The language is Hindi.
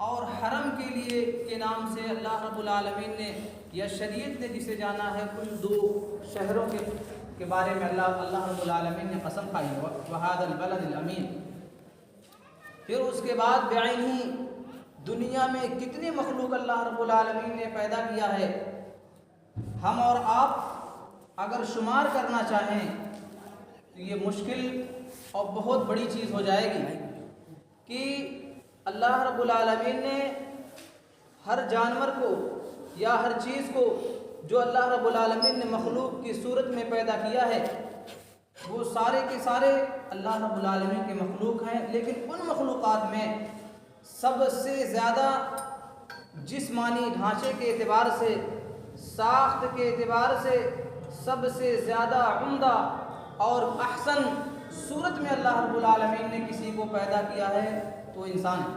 और हरम के लिए के नाम से अल्लाह रब्बुल आलमीन ने या शरीयत ने जिसे जाना है उन दो शहरों के बारे में अल्लाह रब्बुल आलमीन ने कसम खाई है, वहादल बलदिल अमीन। फिर उसके बाद बेअइनी दुनिया में कितनी मखलूक अल्लाह रब्बुल आलमीन ने पैदा किया है, हम और आप अगर शुमार करना चाहें तो ये मुश्किल और बहुत बड़ी चीज़ हो जाएगी कि अल्लाह रब्बुल आलमीन ने हर जानवर को या हर चीज़ को जो अल्लाह रब्बुल आलमीन ने मखलूक की सूरत में पैदा किया है वो सारे के सारे अल्लाह रब्बुल आलमीन के मखलूक हैं। लेकिन उन मखलूक़ात में सबसे ज़्यादा जिस्मानी ढांचे के एतबार से, साख्त के एतबार से सबसे ज़्यादा उम्दा और अहसन सूरत में अल्लाह रब्बुल आलमीन ने किसी को पैदा किया है तो इंसान है।